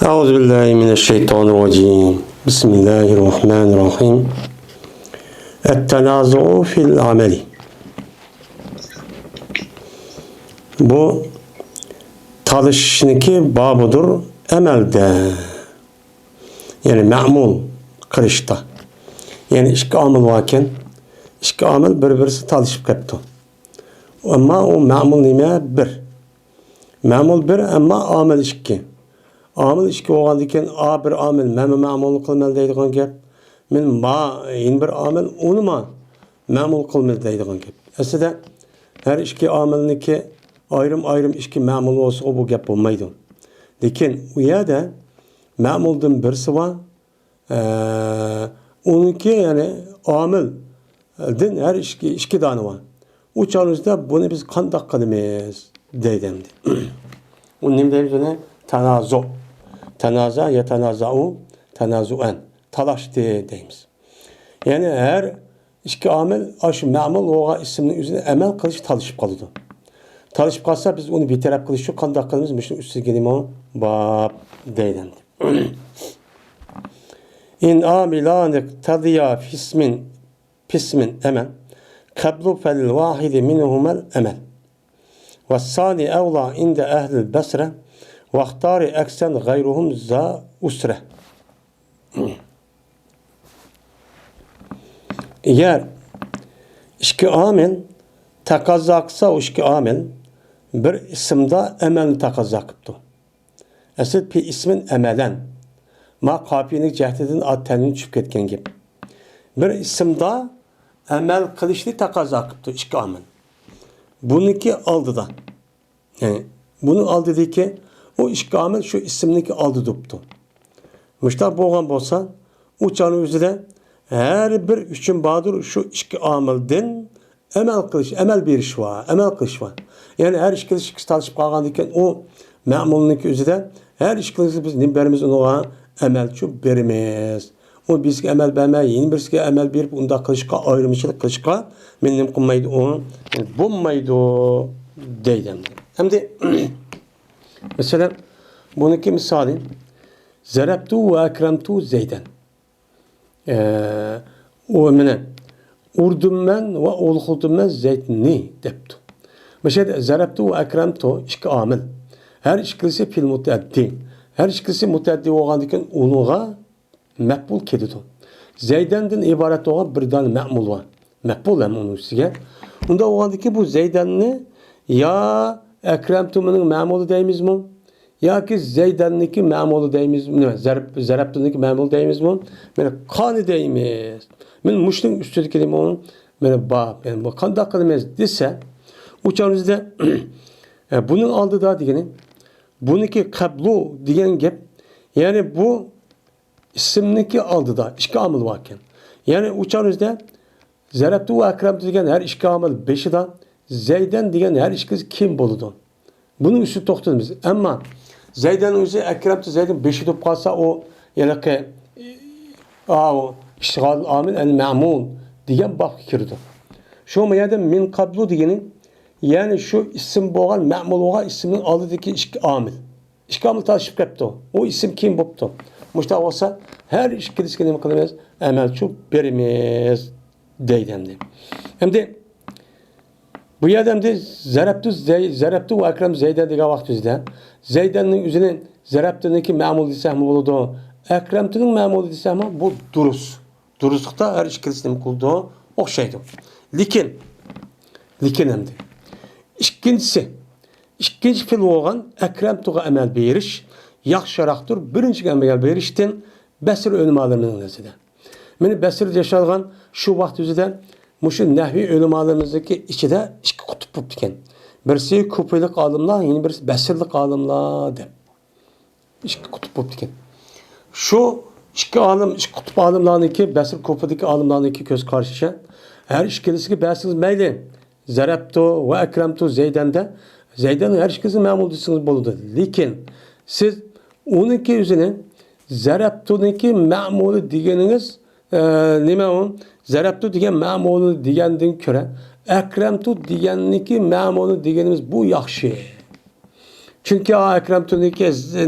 أعوذ بالله من الشيطان الرجيم بسم الله الرحمن الرحيم التنازع في العمل. Bu talışniki babıdır emelde. Yani ma'mul kılışta. Yani iki amil varken iki amil birbirisi talışıp kaptı. Ama o ma'mul nime bir. Ma'mul bir ama amil iki. Amil iki olgan diken a bir amil ma'mul kılmalı deydiğin gap. Men ma yin bir amil onu ma ma'mul kılmalı deydiğin gap. Aslında her iki amilniki ayrım iki ma'mul olsa o bu gap olmaydı. Lekin u yerda ma'muldan birisi var. Onunki yani amilden her iki tane var. O çağrımızda bunu biz kandak kılmayız deydim. Onun ne deyimiz ona? Tenazu. Tenaza ya tenaza'u tenazuen. Talaş deyimiz. Yani her iki amil aşı ma'mul oğa isiminin üzerine emel kılış talışıp kalıdı. Talışıp kalsa biz onu bir taraf kılış şu kandak kılımız mışın üstü gelimi o bab deydim. İn amilanik tadiya fismin emel kablu fel vahidi minhumel emel ve sani evla inde ehlil besre ve ihtari eksen gayruhum za usre. Eğer iki amil takazaksa o iki amil bir isimde emelini takazakıptı. Esil pi ismin emelen ma kafiyenik cehdedin ad tenini çıkıp ketken gibi. Bir isimde emel kılışlı takazakıptı iki amil. Bununki aldı da. Yani bunu aldı dedi ki o iki amil şu isimdeki aldı duptu. Müştak boğan bolsa uçanın üzerinde her bir üçün badır şu iki amilden emel bir iş var, emel kılış var. Yani her iki kılış talışıp kalgan diken o ma'mulunki üzerinde her iki kılış biz nimberimiz ona emel şu berimiz. O bizki emel vermeye, yeni birisi emel bir bunda kılışka ayrımcılık kılışka benim kılmaydı onu bulmaydı deydim. Hem de mesela bununki misali Zerabtu ve ekremtu Zeyden. O mene urdum men ve olhudum men Zeydni deptu. Mesela Zerabtu ve ekremtu iki amil. Her ikisi fil mutaddi. Her ikisi mutaddi olan diken uluğa mekbul kedidu. Zeyden'den ibaret olan bir tane ma'mul var. Mekbul hem onun üstüge. Onda olan ki bu Zeyden'ni ya ekremtu'nun ma'mulu deyimiz mi? Ya ki Zeyden'niki ma'mulu deyimiz mi? Zerabtu'nunki ma'mulu deyimiz mi? Mene kanı deyimiz. Men muştun üstüdeki deyim onun. Mene bab. Yani bu kan dakikademiz dese uçağımızda bunun aldı da diyeni bununki kablu diyen gep yani bu isimniki aldı da iki amil varken. Yani uçağımızda Zerabtu ve ekremtu diyen her iki amil beşi da Zeyden diyen her ikisi kim buludu? Bunun üstü toktun biz. Ama Zeyden'in üzeri ekremtu Zeyden beşi top kalsa o yani ki o iştigal amil el ma'mul diyen bak fikirdi. Şu meyada min kablu diyeni yani şu isim boğan ma'mul oğa ismin aldıdaki iki amil. İki amil taşıp yaptı. O isim kim boptu? Muşta olsa her ikisi ne kılmaz? Emel çok berimiz deydi. Hem de bu yerden de Zerabtu ve ekrem Zeyden diye vakti üzerinde. Zeyden'in üzerine Zerabtu'nunki ma'mul disahmı buldu. Ekremtu'nun ma'mul disahmı bu durus. Duruslukta her ikisinin kulduğu o şeydi. Likin hem de. İkinci fil olan ekremtu'a emel beriş yaxşıraktır. Birinci emel berişten Besir ölümalarının neside. Meni Besir yaşalgan şu vakti üzerinde muşu nehvi ölümalarımızdaki içinde iki kutup bulup diken. Birisi kupilik alımlar, yeni birisi Besirlik alımlar de. İki kutup bulup diken. Şu iki kutup alımlarındaki Besir kupideki alımlarındaki göz karşıya. Her ikisi Besir meyli. Zerabtu ve ekremtu Zeyden'de. Zeyden'in her ikisi memuldusunuz buludu. Lakin siz onunki üzerine Zerabtu'nunki ma'mulu diyeniniz nime on? Zerabtu diyen ma'mulu diyenden köre ekremtu diyenniki ma'mulu diyenimiz bu yaxşı. Çünkü Ekremton'daki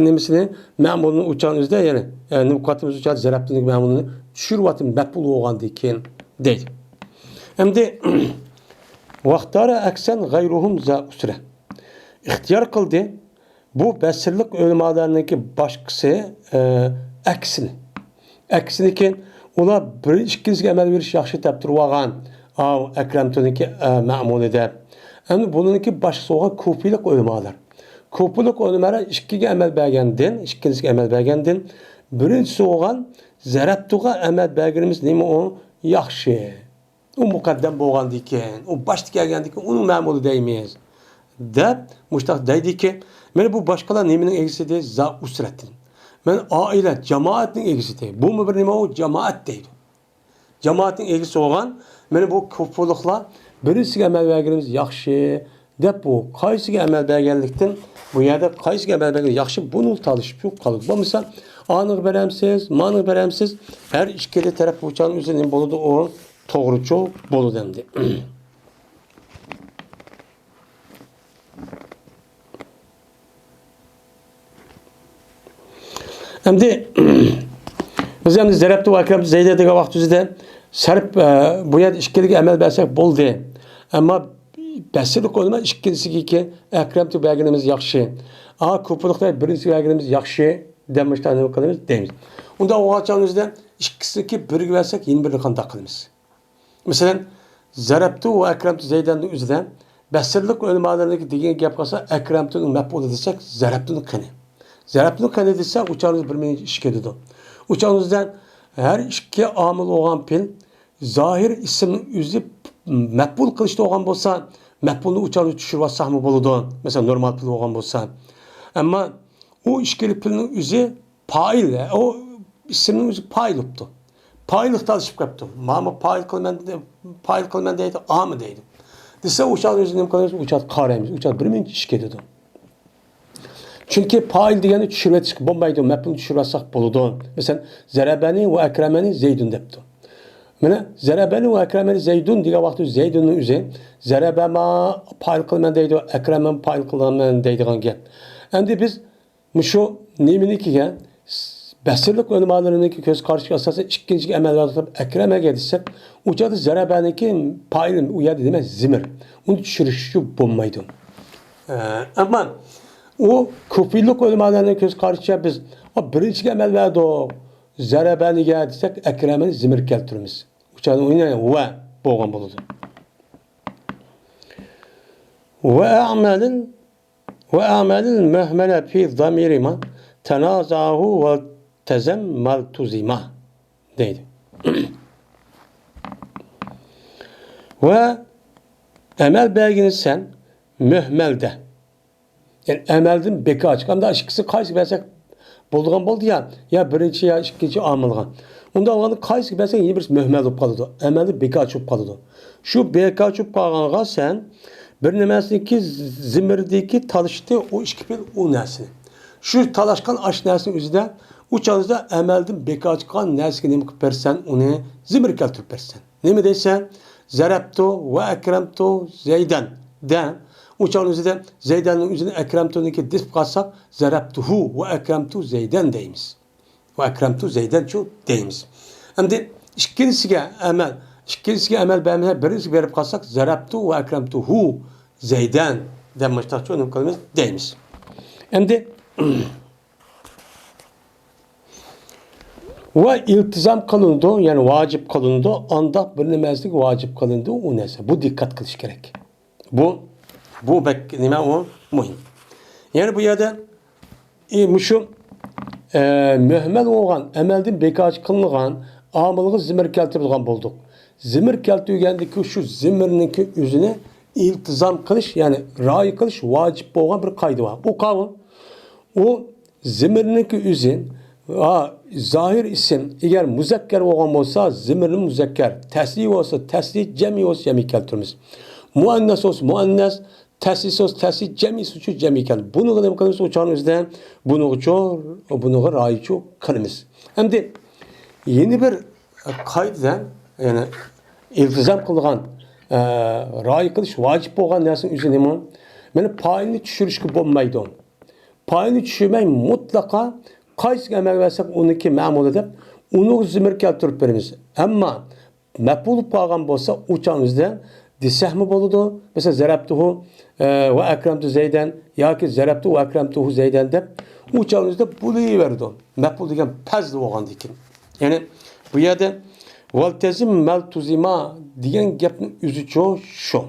nemesini memnunun uçağınızda yani nukatımız uçağı zaraptığındaki memnununu düşürüvatın mekbul oğandı ki değil. Hem de vaktara eksen gayruhum za usre. İhtiyar kıldı. Bu besirlik ölümalarındaki başkası eksini. Eksini ki ola bir ikkinizge emel veriş yaxşı teptirvagan Ekremton'daki memnun eder. Hem bununki başkası olan kufilik ölümalar. Ko'plik o'limara ikkiga amal bergandan, ikkinchisiga amal bergandan, birinchisi o'g'an zarabtuga amal berganimiz nima u yaxshi. U muqaddam bo'lgandan keyin, u boshda kelgandan keyin uni ma'muli deymiz. Deb mushtaq deydiki, mana bu boshqalar nimaning egisidir? Za usratin. Mana oila, jamoatning egisidir. Bu bir nima u jamoat deydi. Jamoatning egisi bo'lgan, mana bu ko'pliklar birinchisiga amal berganimiz yaxshi deb bu qaysiga amal berganlikdan bu yerda qaysiga amal bergan yaxshi buni talishib qolib. Bo'lmasa, aniq beremsiz, maniq beremsiz, har ikkala taraf uçan o'zining bo'ladi, o to'g'richa bo'ladi endi. Endi biz endi zarabni va akram zayda degan vaqtimizda sarf bu yerda ikkaliga amal bersak bo'ldi. Ammo besirlik olma ikkinchisiga ki akramni berganimiz yaxshi. Ko'plikda birinchisi berganimiz yaxshi demoqchi nima qilamiz deymiz. Unda o'g'achonimizda ikkisiniki birga bersak yana birini qanday qilamiz? Masalan, zarabtu va akramtu zaydanning o'zida besirlik o'lmalarniki degan gap qolsa akramtuning maf'uli desak zarabtuning qani. Zarabtuning qani desak uçağımız bir meni ishga dedi. Uçağımızdan her ikki omil olgan pil zahir ismning o'zi maf'ul qilishda olgan bo'lsa maf'ulni uçağını tushirvatsakmi bo'ladi. Mesela normal pil olgan bo'lsa. Ammo o ishkili pilning o'zi fa'il, o ismning o'zi fa'il bo'libdi. Fa'illik talishib qolibdi. Mana fa'il qilman deydi, ami deydi. Desa uçağın o'zini nima qilamiz? Uçaq qaraymiz. Uçaq bir meni ishga dedi. Çünkü fa'il degani tushirvatishga bo'lmaydi, maf'ulni tushirvatsak bo'ladi. Mesela zarabani va akramani zaydun debdi. Mana zarabani va akramani zaydun degan vaqtda zaydunning o'zi zarabama fa'il qilman deydi, akraman fa'il qilman deydigan gap. Endi biz shu nimanikiga basirlik o'limalarniki ko'z qarshiga asosan ikkinchiga amal qilib akramaga desek, u yerda zarabaniki fa'il u yerda demak zimir. Uni tushirish bo'lmaydi. Ammo o ko'pillik o'limalarning ko'z qarshiga biz birinchiga amal berdi. Zarabaniga desek akramani zimir keltiramiz. Uçağın oynayan va bo'lgan bo'ladi. Ve a'malil muhmala fi zamirima tenazahu ve tezemmal tuzima deydi. Ve emel belgini sen mühmelde yani emeldin beka açık. Hem de ikisi qaysi versek bo'lgan bo'ldi ya birinchi ya ikkinchi omilga. Unda o'g'ani qaysi bersak yana bir muhmal bo'lib qoladi. Amalni beka chop qoladi. Shu beka chop qolganga sen bir nimasiniki zimirdagi talishdi o ikki pil u narsani. Shu talashgan ash narsani o'zida uçağınızda amaldan beka chiqqan narsaga nima qilib bersan, uni zimir keltirib bersan. Nima deysan? Zarabtu va akramtu zaydan. Da uçağınızda zaydanning o'zini akramtuniki deb qolsak, zarabtuhu va akramtu zaydan deymiz. Va akramtu zaydan chu deymiz. Endi ikkinchisiga amal bermasa birinchisiga berib qolsak, zarabtu va akramtuhu zaydan deb mustaqil nima qilamiz deymiz. Endi ve iltizam kılındı, yani vacip kılındı, anda bir nimazlik vacip kılındı, o neyse. Bu dikkat kılış gerek. Bu bek nime o muhim. Yani bu yerde şu mühmel olan, emelden bekaç kılıngan, amılığı zimir keltirilgan bulduk. Zimir keltirilgendeki şu zimirninki yüzüne iltizam kılış, yani rai kılış vacip olan bir kaydı var. O kavun, o zimirninki yüzün, zahir isim eğer muzakker olgan olsa zimirli muzakker, tesli olsa tesli, cemi olsa cemi keltirimiz. Muannas olsa muannas, teslis olsa tesli, cemi olsa cemi keltirimiz. Bunu kadar kalırsa uçağın üzerinden bunu rayçu kılımız. Hem de yeni bir kaydıdan yani iltizam kılgan ray kılış vacip olgan dersin üzerine beni payını düşürüşkü bulmaydı. payını düşürmey mutlaka qaysi amal versak onunki ma'mul edip onu zimir keltirip verimiz. Ama mef'ul qalgan bolsa uçağınızda desehmi boludu. Mesela zarabtuhu ve ekramtu zeyden yoki zarabtu ve ekramtuhu zeyden deb uçağınızda buluverdi. Mef'ul degan pazli bo'lgandan keyin. Ya'ni bu yerda valtazim maltuzima degan gapning o'zi shu.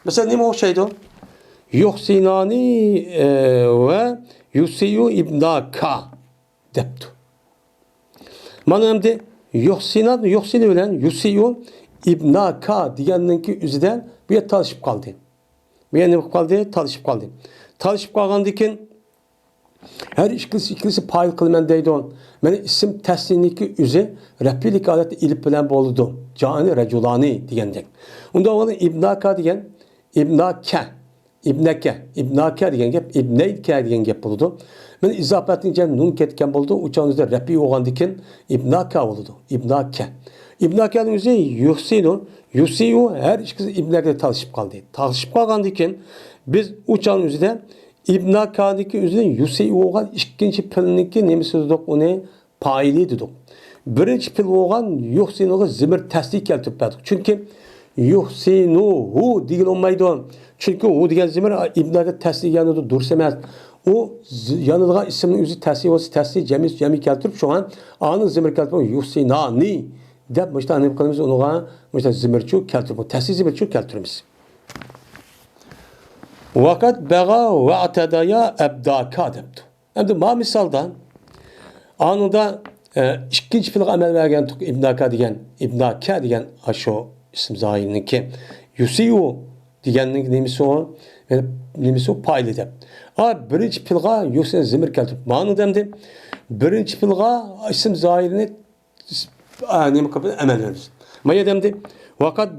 Mesela nima o'xshaydi? Yuhsinani ve yusiyu ibnaka debdi. Mana endi yuhsini bilan yusiyu ibnaka deganninki o'zidan bu yer talishib qoldi. Bu yer nima qoldi? Talishib qoldi. Talishib qolgandan keyin her ikilisi payıl qilman deydi. Mana ism tasniyaki o'zi rafilik holatda ilib bilan bo'ldi. Jani rajulani degandek. Unda o'g'li ibnaka degan ibnaka degan gap ibnayka degan gap bo'ldi. Mana izofatning jan nun ketgan bo'ldi. Uçağınızda rafi bo'lgandan keyin ibnaka bo'ldi. İbnakaning o'zi yusiyu her ikisi ibnaka talishib qoldi. Talishib qolgandan keyin biz uçağın o'zida İbnaka'daki üzerine yusiyu olan ikinci pilniki nemisi dedik onu payili dedik. Birinci pil olan yuhsinu'ga zimir tasdik keltirip verdik. Çünkü yuhsinuhu degan olmaydı. Çünkü hu degan zimir İbnaka tasdik yanında dursamaz. O yanılgan isminin özü tasdik olsa tasdik cemi keltirip şu an anı zimir keltirip yuhsinani deb işte anlayıp kalımız onuğa işte zimirçu keltirip tasdik zimirçu keltirimiz. Vakat bega ve atedaya ebdaka debdi. Hem de ma misaldan anında ikinci fiil amel vergen ibnaka degen aşo isim zahirinki yusiyu degenlik nemisi o paylı deb. Birinci fiilga yusin zimir keltirip ma'nu demdi. Birinci fiilga isim zahirini nemi kapıda amel veririz. Maya demdi. Vakat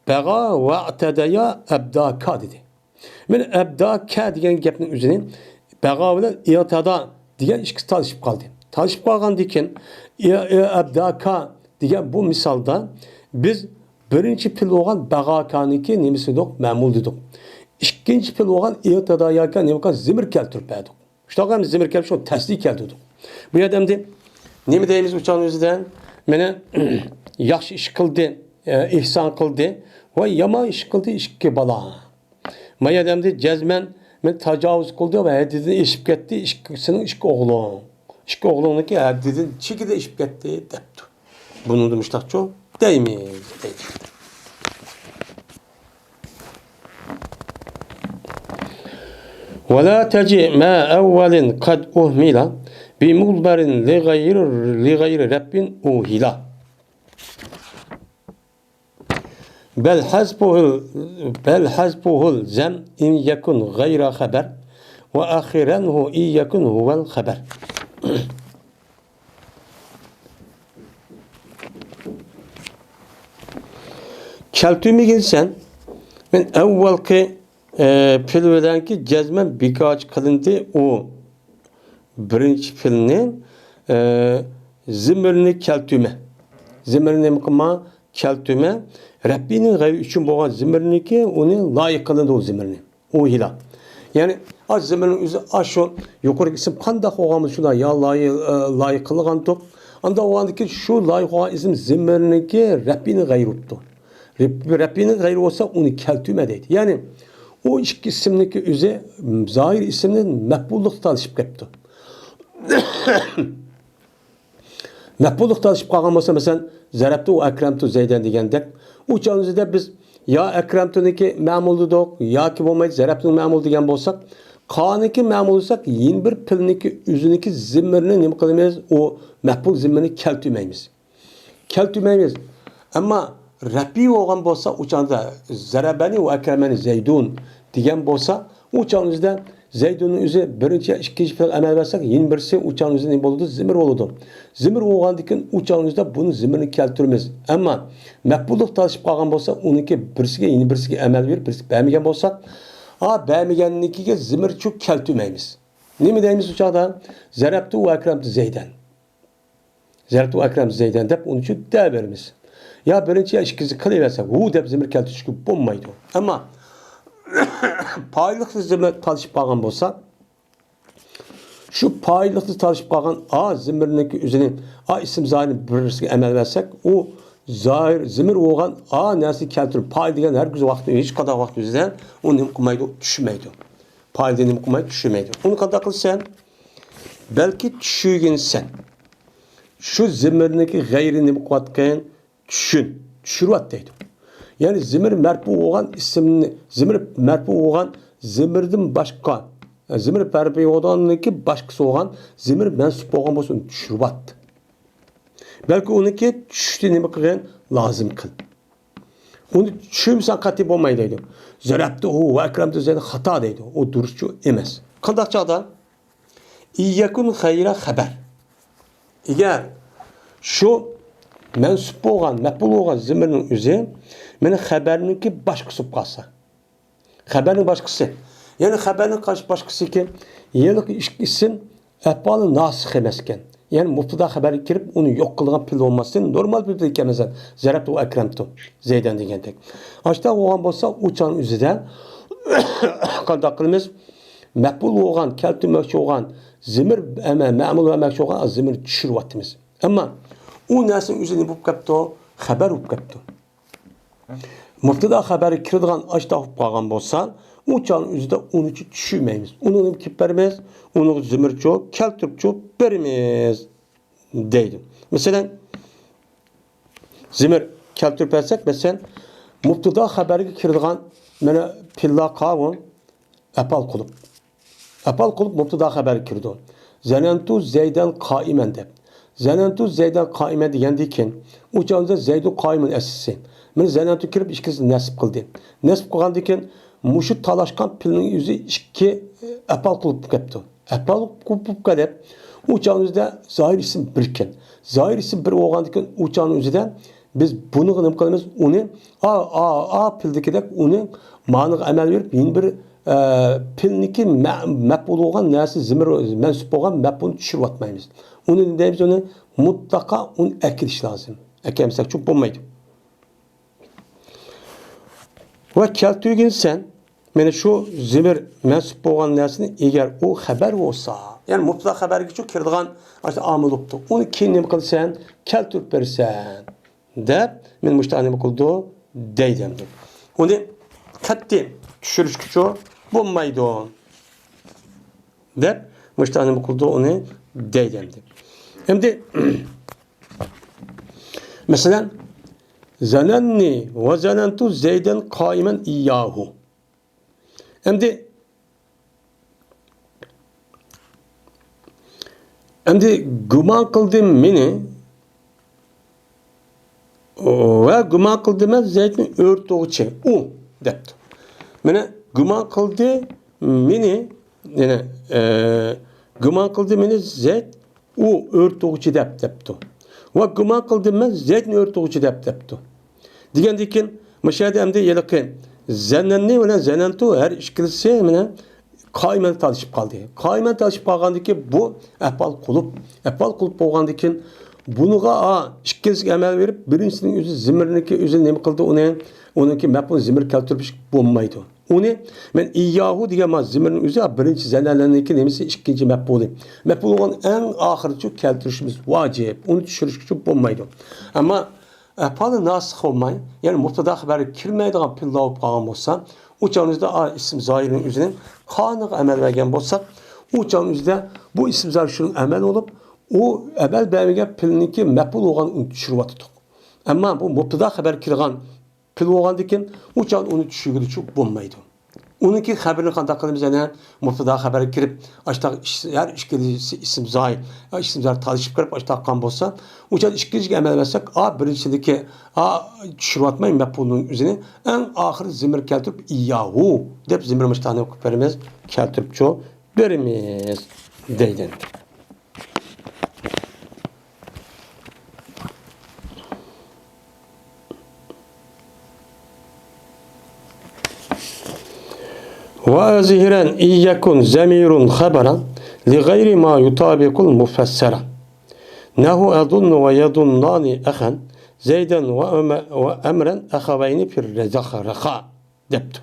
bega ve atedaya ebdaka dedi. Men ebdaka degan gapning o'zini bago bilan i'tada degan ikki talishib qoldi. Talishib qolgandan keyin ebdaka degan bu misolda biz birinchi fil bo'lgan bagokaniki nemisi dedik, ma'mul dedik. Ikkinchi fil bo'lgan i'tada yoki nima zimir keltirib berdik. Shunaqa zimir kelib shu tasdiq keltirdik. Bu yerda endi nima deymiz uçağın o'zidan? Meni yaxshi ish qildi, ihson qildi va yomon ish qildi ikki bola. Maya demdi cezmen men tacavüz kıldı ve hadidini eşip gitti ikisinin iki oğlu. İki oğlununki hadidin çikide eşip gitti depti. Bunu demiştik çok değil mi? ولا تجي ما أول قد أهمل بمضمر لغير رب أوهلا بل حسبه الزم إن يكن غير خبر وآخرنه إن يكن هو الخبر. Keltüme gelsen ben evvelki filmlerdenki cezmen birkaç kılındı o birinci filmin zimirini keltüme. Zimirini mıkıma keltüme Rabbinin gayri üçün boğan zimirini onu layık kılındı o zimirini. O hila. Yani az zimirin üzü aşo yukarı isim kandak oğamız şuna ya layık kılgan tok. Anda o andaki şu layık olan isim zimirini Rabbinin gayri uttu. Rabbinin gayri olsa onu keltüme deydi. Yani o iki isimdeki üzü zahir isiminin mekbulluk tanışıp gitti. Mekbulluk tanışıp kalgan olsa mesela Zarabtu ve ekramtu zeyden degandek. Uçağımızda biz ya ekramtuniki ma'mul dedik ya ki bo'lmaydi zarabtuning ma'mul degan bo'lsak, qoniki ma'mul bo'lsak, yin bir pilniki o'ziniki zimmirni nima qilamiz? O maqbul zimmirni keltirmaymiz. Ammo rabi bo'lgan bo'lsa, uçağımızda zarabani ve ekramani zaydun degan bo'lsa, uçağımızda Zeydun'un üzü birinci, ikinci fiil amel versek, yeni birisi uçağın üzerinde ne oldu? Zimir oldu. Zimir olgandıkken uçağın üzerinde bunu zimirini keltirmez. Ama mekbulluk talışıp kalgan olsa, onunki birisiga, yeni birisiga amel verir, birisi beğenmegen olsa, beğenmegenlikiga zimir çok keltirmeymiz. Ne mi deyimiz uçağda? Zarabtu ve ekramtu zeyden. Zarabtu ve ekramtu zeyden deyip onun için de verimiz. Ya birinci, ya ikincisi kılıversek, hu deyip zimir keltir çünkü bulmaydı. Ama paylık zimir talışıp kalgan olsa, Şu paylıqda tartışıp qalğan a zimirniki üzünün a isim zahirinin birisiga əməl versek o zahir zimir olğan a nəsi keltirib pay degan hər güz vaxt hiç qadaq vaxt üzüdən onu nim qılmaydı, düşməydi. Payda nim qılmaydı, düşməydi. Onu qadaq qılsan belki düşüyginsən. Şu zimirniki gayri nim qıvatqan düşürüvat deydi. Yani zimir merfu olğan isimni zimir merfu olğan zimirdən başqa zimir pərbi odanınki başqası olğan zimir mensup olğan bolsun düşürüvat. Belki onunki düştü nima qilgan lazım qil. Onu tushunsan qat'iy bo'lmaydi deydi. Zarabtu hu va akramtu zayni xato deydi. O durustçu emas. Qanday chog'da? İyyakun xayra xabar. Agar shu mansub bo'lgan, maqbul bo'lgan zimirning o'zi meni xabarniki boshqasi qolsa. Xabarning boshqasi. Ya'ni xabarning boshqasi ki, yeniq isim af'oli nasikh emas ekan. Yani mubtada haberi kirip onu yok kılgan pil olmasın normal bir pil mesela zarabtu ve akramtu zeyden degendek. Açta olan bolsa uçan üzüden qanday qilamiz maqbul olgan, keltirmoqchi olgan zimir ma'mul ve maqbul olgan zimir tushiryapmiz. Ammo u narsaning o'zini bo'lib qapti, xabar bo'lib qapti. Mubtada xabari kiradigan açta bo'lib qolgan bolsa, uçan üzüde onu tushunmaymiz. Uni kip bermez, onu zimircho, keltiribcho bermez deydi. Mesela zimir keltirib bersek, mesela mubtada xabariga kiradigan mana pilla qavun apal qilib. Apal qilib mubtada xabari kirdi. Zanantu zaydan qaiman deb. Zanantu zaydan qaiman degandan keyin uçanda zaydu qaiman asisi. Men zanantu kirib ikkisi nasib qildi. Nasib qilgandan keyin muşu talaşkan pilinin yüzü iki apal kılıp kaptı. Apal kılıp kalep uçağınızda zahir isim birken. Zahir isim bir oğandıkken uçağın yüzüden biz bunu kınıp kalımız onu a pildeki de onu manık emel verip yeni bir pilniki maqbul olğan nəsi zimir mensup olğan maqbulunu düşürüp atmayımız. Onu deyimiz onu mutlaka onu ekiliş lazım. Ekemsek çok bulmaydı. Ve keltügün sen meni şu zimir mensup bo'lgan narsani eğer o xabar olsa, yani mubtada xabarga çok kiradigan işte amil bo'libdi. Onu keyin nima qilsan, keltirib bersan deb men mushta nima qildi deydim. Onu qat'iy tushirish kuchi bo'lmaydi deb mushta nima qildi onu deydim. Endi mesela zananni ve zanantu zeyden qaiman iyyahu. Endi guman qildim meni ve guman qildim Zeydni o'rtog'ichi u debdi. Mana guman qildi meni yana guman qildi meni Zeyd u o'rtog'ichi debdi. Ve guman qildim men Zeydni o'rtog'ichi debdi. Degandan keyin mashada endi yiliqi zananni bilan zanantu her ikkisi mana qaiman talışıp qaldı. Qaiman talışıp qalgandan keyin bu afal qulup bo'lgandan keyin bunuga ikkisiga amal verib birinchisining o'zi zimirniki o'zi nima qildi uniki maqbul zimir keltirib bo'lmaydi. Uni men iyyahu degan zimirning o'zi birinchi zananlarniki nemisi ikkinchi maqbuli. Maqbul bo'lgan eng oxirgi keltirishimiz vojib. Uni tushirish uchun bo'lmaydi. Ammo afali nasih olmay, yani mubtada xabari kirmaydigan pilla bo'lib qolgan bo'lsa, uçağınızda isim zahirinin üzerine kanık emel vergen bolsak, uçağınızda bu isim zahir şunun emel olup, o emel vergen pilniki maqbul olan onu düşürüp atıdık. Ama bu mubtada haber kirgan pil olan diken, uçağın onu düşürüp çok bulmaydı. Onunki haberini qanday qilamiz yana mubtada xabari kirib, açtaq her ikkinchisi isim zahir, isim zahir talışıp kirib açtaq qan bolsa, uçan ikkinchiga amal versek, birinchidagi tushirib atmay maqbulning o'zini eng oxir zimir keltirib iyyahu deb zimir mushtani o'qib beramiz, keltiribcho beramiz deydi. وظاهرا إن يكن زمير خبرا لغير ما يطابق المفسر نحو أظن ويظنان أخا زيدا وأمرا أخوين في الرخاء دبت.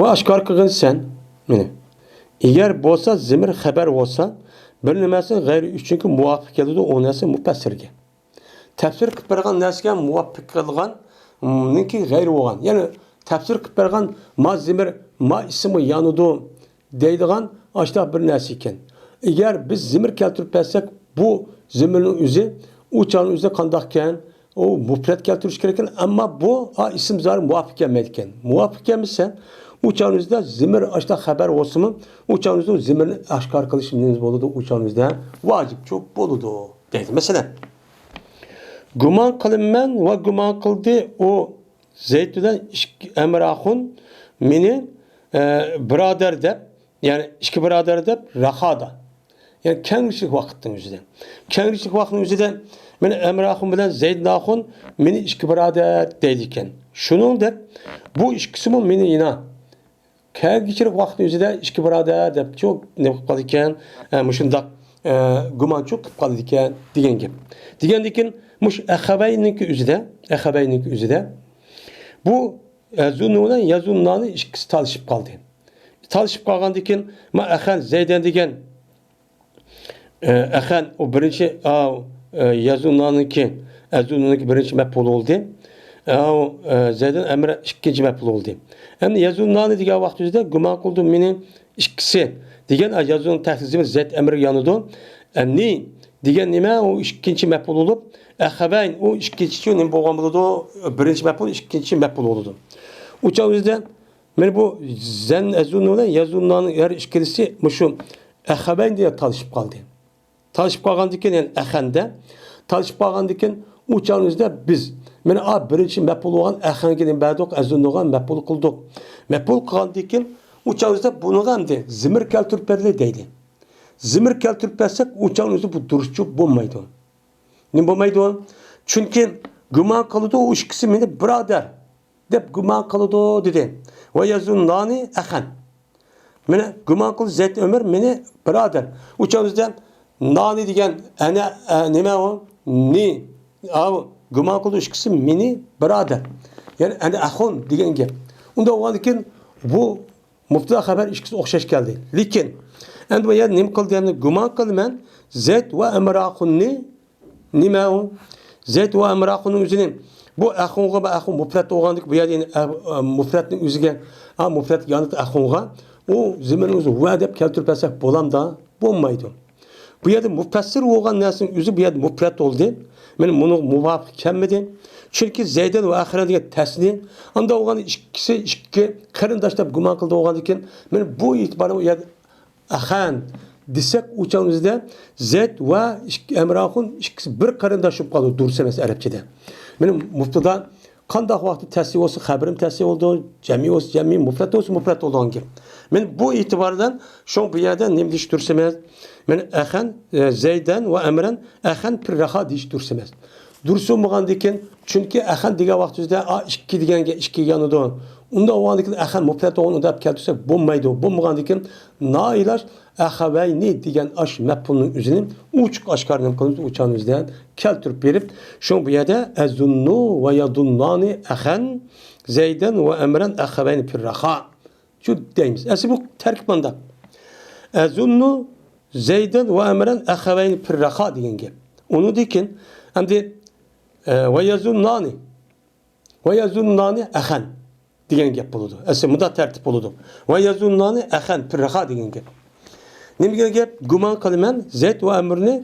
va oshkor qilgin sen. Mana. Agar bo'lsa zimir xabar bo'lsa, bir nimasi g'ayri uchunki muvofiq keladi, u narsa mufassirga. Tafsir qilib bergan narsaga muvofiq qilgan ninki g'ayri bo'lgan. Ya'ni tafsir qilib bergan ma zimir ma ismi yanıdı deydigan ashta bir narsa ekan. Agar biz zimir keltirib bersak, bu zimirning o'zi uçağın o'zida qandoq ekan, o mufrat keltirish kerak ekan, ammo bu ism zor muvofiq kelmaydi ekan. Muvofiq kelmasa, uçağın o'zida zimir ashta xabar bo'lsa-mi, uçağın o'zida zimirni oshkor qilishimiz bo'ladi, uçağın o'zida vojib çok bo'ladi deydi. Masalan, gumon qilinman va gumon qildi o Zeyd'den Emrahun meni birodar deb, ya'ni ikki birodar deb rahada. Yani kenglilik vaqtning o'zida. Kenglilik vaqtning o'zida meni Emrahun bilan Zeydnahun meni ikki birodar deydi ekan. Shuning deb bu ikkisi meni yana kenglilik vaqtning o'zida ikki birodar deb çok ne qilib qoldi ekan, mushundaq gumon çok qilib qoldi ekan degan gap. Degandikin mush ahabayniki o'zida bu Zunnu'dan Yazunnani ikisi talışıp kaldı. Talışıp kalgandan keyin ma ahan Zeyden degan ahan o birinchi Yazunnaniki Zunnu'niki birinchi maf'ul oldu. Zeyden Emre ikkinchi maf'ul oldu. Endi Yazunnani degan vaqt o'zida gumon qildim meni ikkisi degan Yazun tahlizimi Zeyd Emre yanıdı. Ni degan nima o ikkinchi maf'ul olib, ahabayn o ikkinchi nima bo'lgan bo'ladi, birinchi maf'ul ikkinchi maf'ul bo'ladi. Uçağın o'zida men bu zen azununa yazunnan her ikilisi mushu ahabayn diye talışıp kaldı. Talışıp kalgandan keyin yani ahanda talışıp kalgandan keyin uçağın o'zida biz men birinchi maf'ul bo'lgan ahanga ba'doq azunnuga maf'ul qildik. Maf'ul qilgandan keyin uçağın o'zida buni ham zimir keltirib berdi deydi. Zimir keltirib bersak uçağın o'zi bu duruşçu bo'lmaydi. Nima bo'lmaydi? Chunki gumon qildi o ikkisi meni birodar deb gumon qildi dedi. Va yazunnani ahan. Meni gumon qildi Zeyd Ömer meni birodar. Uçağımızda nani degan ana nima o? Ni gumon qildi ikkisi meni birodar. Yani ana ahun degan gap. Unda o'g'andikin bu mubtada xabar ikkisi o'xshash keldi. Lekin endi bu yer nima qildi? Yani gumon qilman Zeyd va Emrahunni nima o? Zeyd va Emrahunning o'zini bu ahunga va ahun mufrat bo'lgandik bu yerda mufratning o'ziga mufrat yanıt ahunga o zimin o'zi va deb keltirib bersak bo'lamda bo'lmaydi. Bu yerda mufassir bo'lgan narsaning o'zi bu yerda mufrat bo'ldi. Men buni muvofiq kelmadi. Chunki Zeydan va Axran degan tasni unda bo'lgan ikki qarindosh deb gumon qildi bo'lgandan keyin men bu e'tiboran u yerda ahan desek uçağımızda Zeyd ve Emrahun ikisi bir qarindosh bo'lib qoldi durus emas arabchada. Benim muftada qanday vaqtda tasniy olsa xabarim tasniy oldu, cemi olsa cemi, mufrat olsa mufrat olgan gibi. Men bu itibardan şu bu yerda nima deyish durus emas. Men ahan Zeydan ve Emran ahan pirraha deyish durus emas. Durus bo'lgandan keyin chunki ahan degan vaqtda ikki deganga ikki yanıdı. Unda o'g'andikin ahan mufrat o'g'ini deb keltirsak bo'lmaydi. Bo'lmagandan keyin noiloj ahabayni degan ash maf'ulning o'zini uchuq oshkorni qilib uçağımızdan keltirib berib, shu bu yerda azunnu va yadunnani ahan Zeydan va Emran ahabayni firraha. Shu deymiz. Asli bu tarkib bunda. Azunnu Zeydan va Emran ahabayni firraha degan gap. Uni dekin endi va yazunnani ahan degan gap bo'ladi. Asli bunda tartib bo'ladi. Va yazunnani ahan firraha degan gap. Nima gap? Gumon qilaman Zeyd va Amrni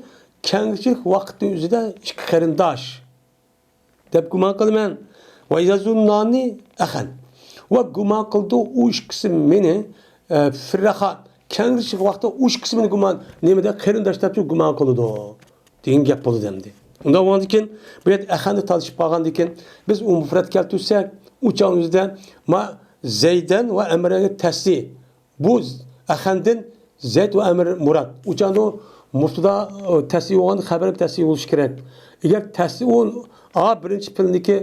kenglilik vaqtning o'zida ikki qarindosh deb gumon qilaman. Va yazunnani ahan. Va gumon qildi u ikkisi meni firraha kenglilik vaqtda u ikkisi meni gumon nimada qarindosh deb gumon qildi degan gap bo'ladi endi. Unda o'g'andan keyin bu yerda ahanni talishib qolgandan keyin biz u mufrat keltirsak uçağımızda ma Zeydan ve Emre'ye tasniy. Bu ahandan Zeyd ve Emre Murat. Uçağında o muftada tasniy olan xabar tasniy bo'lish kerak. Agar tasniy birinchi filmdagi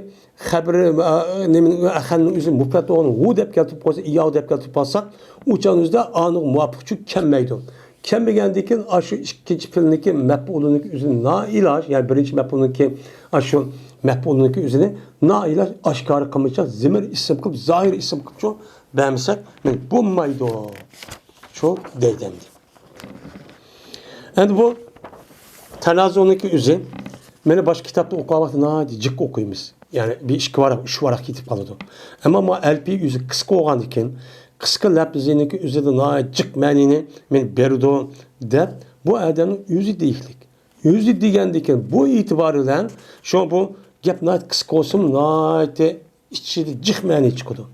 xabar ahanning o'zi mufrat olan u deb keltirib qo'ysa, iyo deb keltirib qolsak, uçağımızda aniq muvofiq kelmaydi. Kelmagandan keyin shu ikkinchi filmdagi maf'ulning o'zini noiloj, ya'ni birinchi maf'ulniki shu maf'ulniki o'zini noiloj oshkor qilmoqcha zimir ism qilib, zohir ism qilib Beğenmesek, bu maydı. Çok deydendi. Yani bu Tenazu'nunki üzü, beni başka kitapta okumak nadi cık okuyumuz. Yani bir iş var, üç varak gidip kalıyordu. Ama ma LP yüzü kıska olan iken, kıska lapziniki üzü de nadi cık menini men berdu de bu adamın yüzü değişlik. Yüzü degendeken bu itibarıyla şu bu gap nadi kıska olsun nadi içi cık meni çıkıyordu.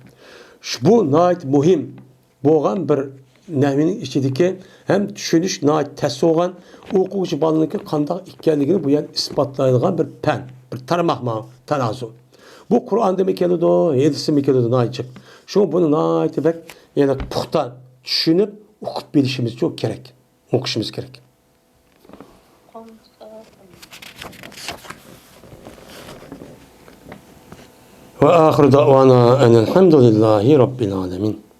Bu nadi muhim. Boğan bir nehminin içindeki hem düşünüş nait test olan okuvchi balınınki qandaq ikkenligini bu yan ispatlaydigan bir pen, bir tarmaq ma tanazu. Bu Kur'an'da mı kelidi, hadisda mi kelidi naycık. Şu bunu nait bek yani puxta düşünüp okup bilişimiz çok gerek. Okuşumuz gerek. Ve ahiru da'vana enelhamdülillahi rabbil alemin.